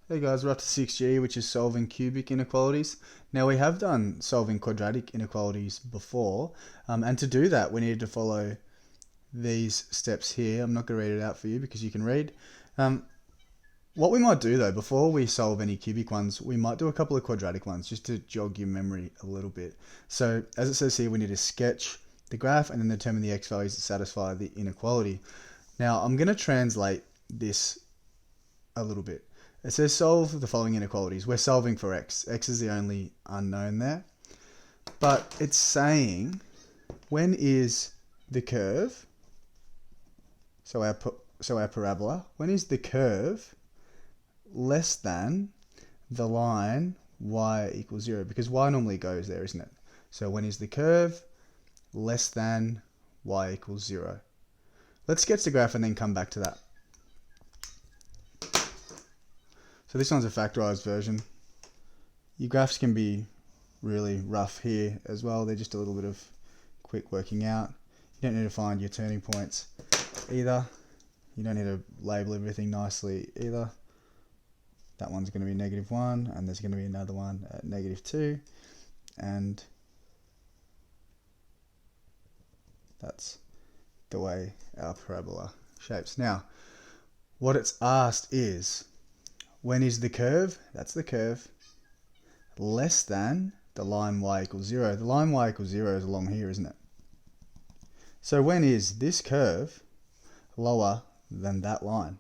Hey guys, we're up to 6G, which is solving cubic inequalities. Now we have done solving quadratic inequalities before, and to do that we needed to follow these steps here. I'm not going to read it out for you because you can read. Um, what we might do though, before we solve any cubic ones, we might do a couple of quadratic ones just to jog your memory a little bit. So as it says here, we need to sketch the graph and then determine the x values that satisfy the inequality. Now I'm going to translate this a little bit. It says solve the following inequalities. We're solving for x. X is the only unknown there. But it's saying when is the curve, so our parabola, when is the curve less than the line y equals 0? Because y normally goes there, isn't it? So when is the curve less than y equals 0? Let's sketch the graph and then come back to that. So this one's a factorized version. Your graphs can be really rough here as well. They're just a little bit of quick working out. You don't need to find your turning points either. You don't need to label everything nicely either. That one's going to be -1, and there's going to be another one at -2, and that's the way our parabola shapes. Now, what it's asked is, when is the curve, that's the curve, less than the line y equals 0? The line y equals 0 is along here, isn't it? So when is this curve lower than that line?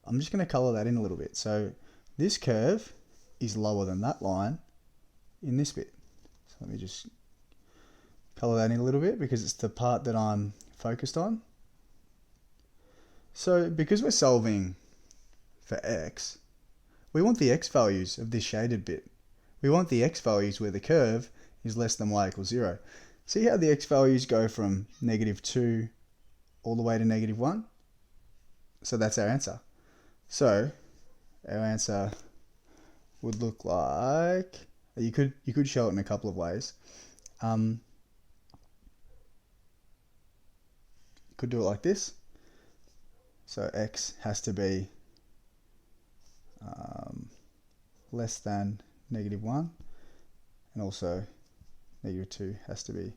I'm just going to colour that in a little bit. So this curve is lower than that line in this bit. So let me just colour that in a little bit because it's the part that I'm focused on. So because we're solving for x, we want the x values of this shaded bit. We want the x values where the curve is less than y equals 0. See how the x values go from -2 all the way to -1? So that's our answer. So our answer would look like, you could show it in a couple of ways. You could do it like this. So x has to be less than -1, and also -2 has to be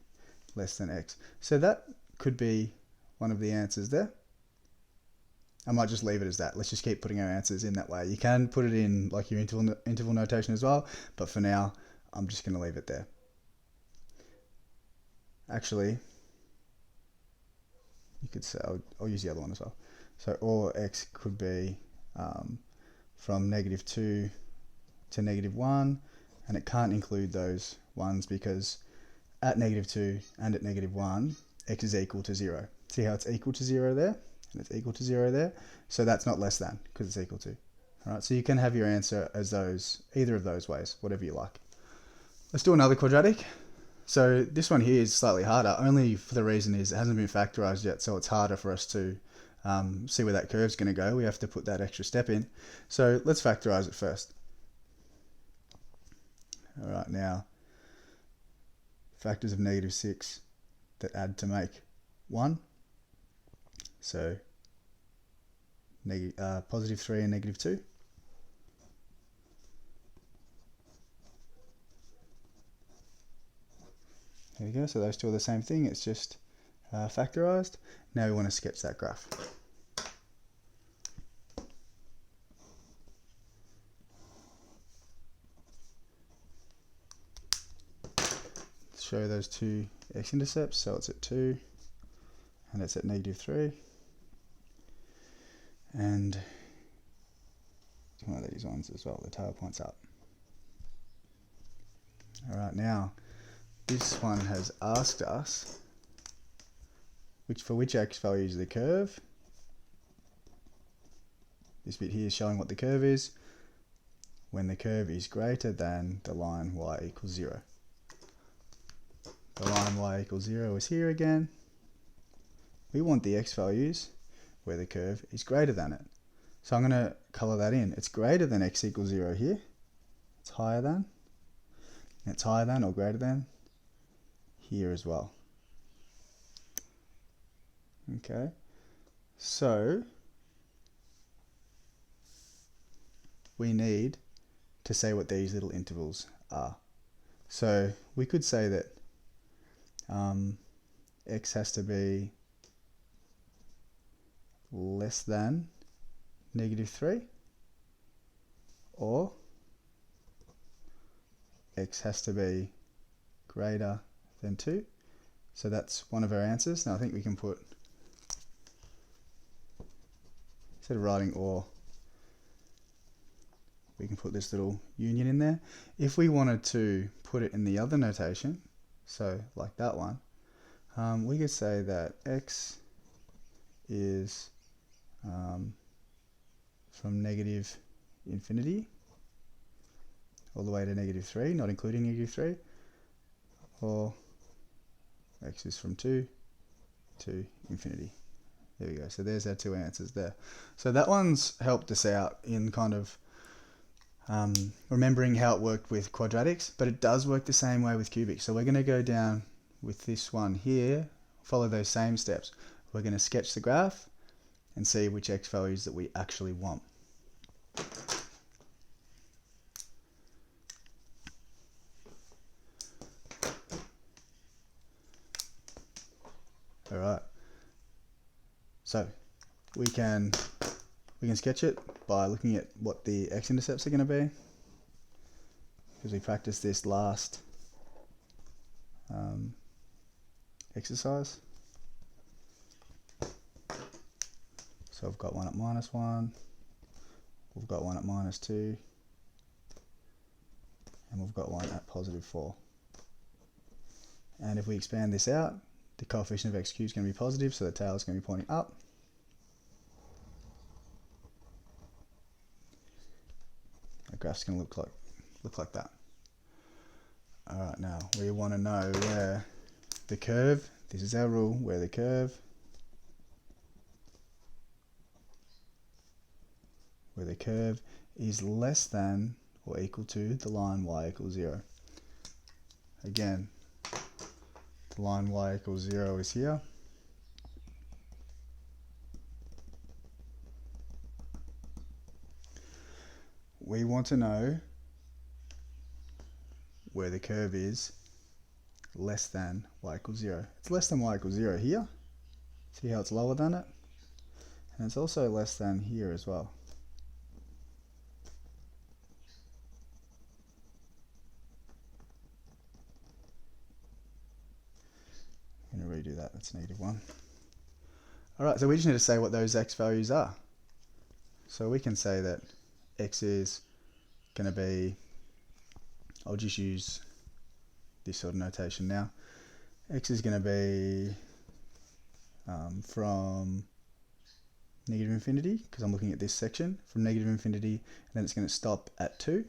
less than x. So that could be one of the answers there. I might just leave it as that. Let's just keep putting our answers in that way. You can put it in like your interval notation as well, but for now I'm just going to leave it there. Actually, you could say, I'll use the other one as well. So or x could be from -2 to -1, and it can't include those ones because at -2 and at -1, x is equal to 0. See how it's equal to 0 there? And it's equal to 0 there. So that's not less than because it's equal to. All right, so you can have your answer as either of those ways, whatever you like. Let's do another quadratic. So this one here is slightly harder, only for the reason is it hasn't been factorized yet, so it's harder for us to see where that curve's going to go. We have to put that extra step in. So let's factorize it first. All right, now factors of -6 that add to make 1. So +3 and -2. There we go. So those two are the same thing. It's just factorized. Now we want to sketch that graph. Show those two x-intercepts. So it's at 2 and it's at -3. And one of these ones as well, the tail points up. Alright, now this one has asked us for which x value is the curve. This bit here is showing what the curve is when the curve is greater than the line y equals 0. The line y equals 0 is here again. We want the x values where the curve is greater than it. So I'm going to colour that in. It's greater than x equals 0 here. It's higher than. And it's higher than or greater than here as well. Okay. So we need to say what these little intervals are. So we could say that x has to be less than -3, or x has to be greater than 2. So that's one of our answers. Now I think we can put, instead of writing or, we can put this little union in there. If we wanted to put it in the other notation, so like that one, we could say that x is from -infinity all the way to -3, not including -3, or x is from 2 to infinity. There we go. So there's our two answers there. So that one's helped us out in kind of remembering how it worked with quadratics, but it does work the same way with cubics. So we're going to go down with this one here, follow those same steps. We're going to sketch the graph and see which x values that we actually want. All right. So we can sketch it by looking at what the x-intercepts are going to be, because we practiced this last exercise. So I've got one at -1, we've got one at -2, and we've got one at +4. And if we expand this out, the coefficient of xq is going to be positive, so the tail is going to be pointing up. The graph's going to look like that. Alright, now we want to know where the curve, this is our rule, where the curve is less than or equal to the line y equals 0. Again, the line y equals 0 is here. We want to know where the curve is less than y equals 0. It's less than y equals 0 here. See how it's lower than it? And it's also less than here as well. I'm going to redo that, that's -1. Alright, so we just need to say what those x values are. So we can say that x is going to be, I'll just use this sort of notation now. X is going to be from -infinity, because I'm looking at this section, from -infinity, and then it's going to stop at 2.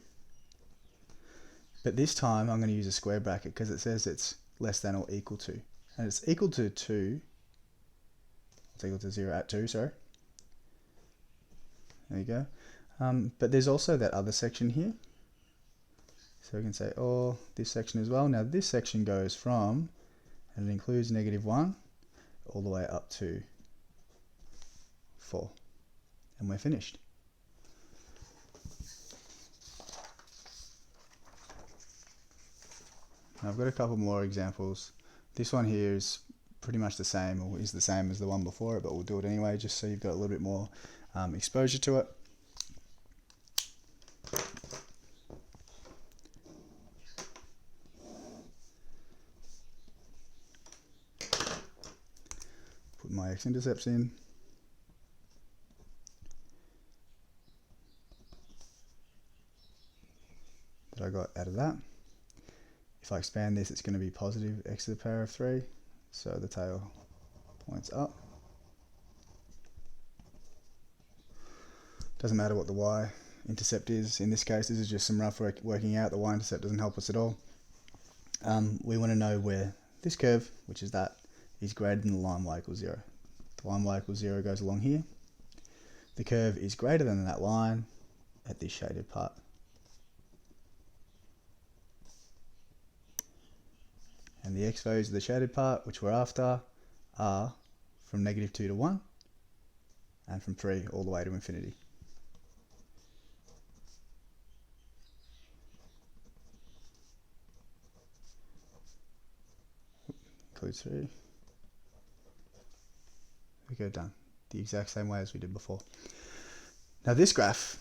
But this time I'm going to use a square bracket because it says it's less than or equal to. And it's equal to 2, it's equal to 0 at 2, sorry. There you go. But there's also that other section here. So we can say, oh, this section as well. Now this section goes from, and it includes -1, all the way up to 4. And we're finished. Now I've got a couple more examples. This one here is pretty much the same, or is the same as the one before it, but we'll do it anyway, just so you've got a little bit more exposure to it. Put my x-intercepts in. That I got out of that. If I expand this, it's going to be positive x to the power of 3, so the tail points up. Doesn't matter what the y-intercept is. In this case, this is just some rough working out. The y-intercept doesn't help us at all. We want to know where this curve, which is that, is greater than the line y equals 0. The line y equals 0 goes along here. The curve is greater than that line at this shaded part. And the x values of the shaded part, which we're after, are from -2 to 1, and from 3 all the way to infinity. includes 3. We go done the exact same way as we did before. Now this graph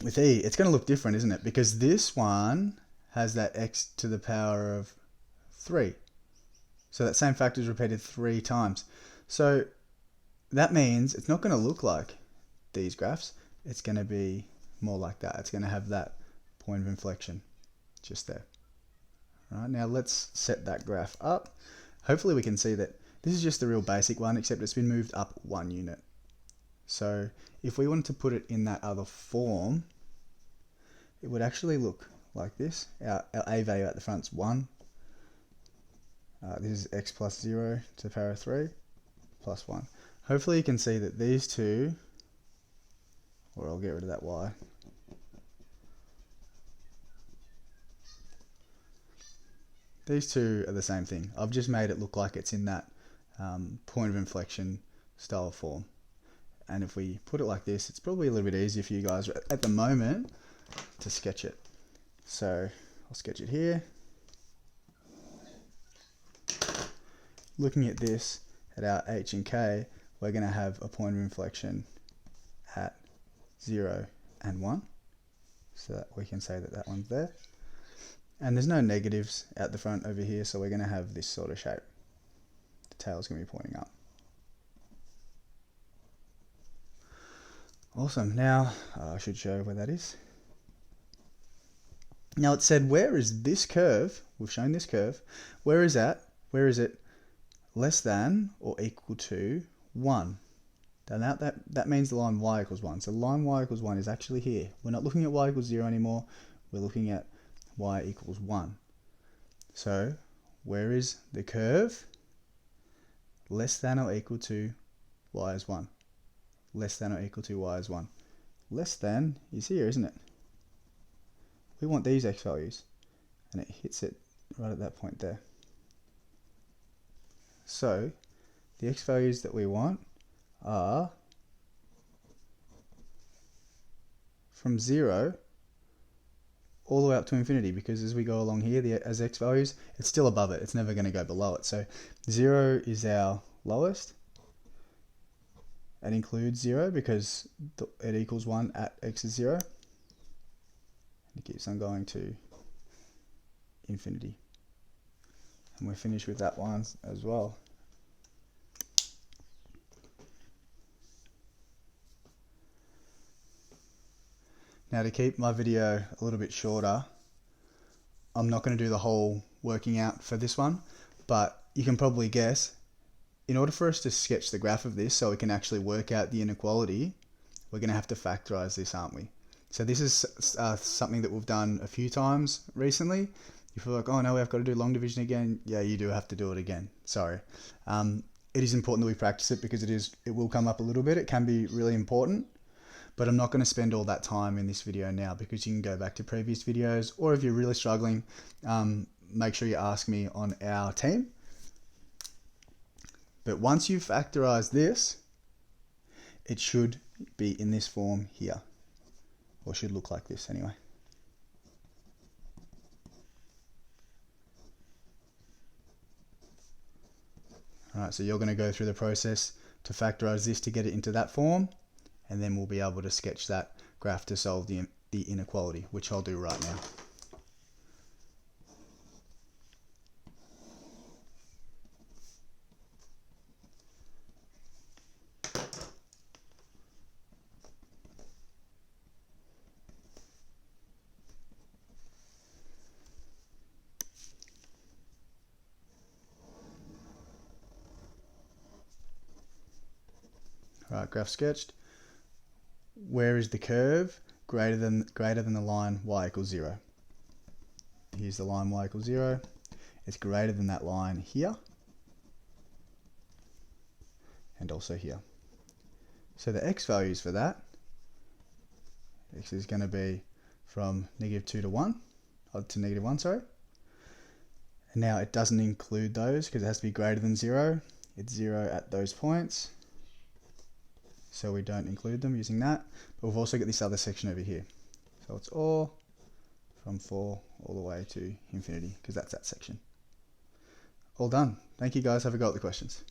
with E, it's going to look different, isn't it? Because this one has that x to the power of 3. So that same factor is repeated 3 times. So that means it's not going to look like these graphs. It's going to be more like that. It's going to have that point of inflection just there. All right, now let's set that graph up. Hopefully we can see that this is just the real basic one, except it's been moved up 1 unit. So if we wanted to put it in that other form, it would actually look like this. Our A value at the front is 1. This is x plus 0 to the power of 3 plus 1. Hopefully you can see that these two, or I'll get rid of that y. These two are the same thing. I've just made it look like it's in that point of inflection style form. And if we put it like this, it's probably a little bit easier for you guys at the moment to sketch it. So I'll sketch it here. Looking at this, at our h and k, we're going to have a point of inflection at 0 and 1. So that we can say that that one's there. And there's no negatives out the front over here, so we're going to have this sort of shape. The tail's going to be pointing up. Awesome. Now, I should show where that is. Now it said, where is this curve? We've shown this curve. Where is that? Where is it less than or equal to 1? Now that means the line y equals 1. So the line y equals 1 is actually here. We're not looking at y equals 0 anymore. We're looking at y equals 1. So where is the curve less than or equal to y is 1? Less than or equal to y is 1. Less than is here, isn't it? We want these x values, and it hits it right at that point there. So the x values that we want are from 0 all the way up to infinity, because as we go along here, as x values, it's still above it. It's never going to go below it. So 0 is our lowest. It includes 0 because it equals 1 at x is 0. It keeps on going to infinity. And we're finished with that one as well. Now to keep my video a little bit shorter, I'm not going to do the whole working out for this one, but you can probably guess, in order for us to sketch the graph of this so we can actually work out the inequality, we're going to have to factorize this, aren't we? So this is something that we've done a few times recently. You feel like, oh no, we have got to do long division again. Yeah, you do have to do it again. Sorry. It is important that we practice it because it will come up a little bit. It can be really important, but I'm not going to spend all that time in this video now because you can go back to previous videos, or if you're really struggling, make sure you ask me on our team. But once you factorize this, it should be in this form here, or should look like this anyway. Alright, so you're going to go through the process to factorize this to get it into that form, and then we'll be able to sketch that graph to solve the inequality, which I'll do right now. Alright, graph sketched. Where is the curve greater than the line y equals 0? Here's the line y equals 0. It's greater than that line here, and also here. So the x values for that, x is going to be from -2 to 1, to -1, sorry. And now it doesn't include those because it has to be greater than 0. It's 0 at those points, so we don't include them using that. But we've also got this other section over here. So it's all from 4 all the way to infinity, because that's that section. all done. Thank you guys. Have a go at the questions.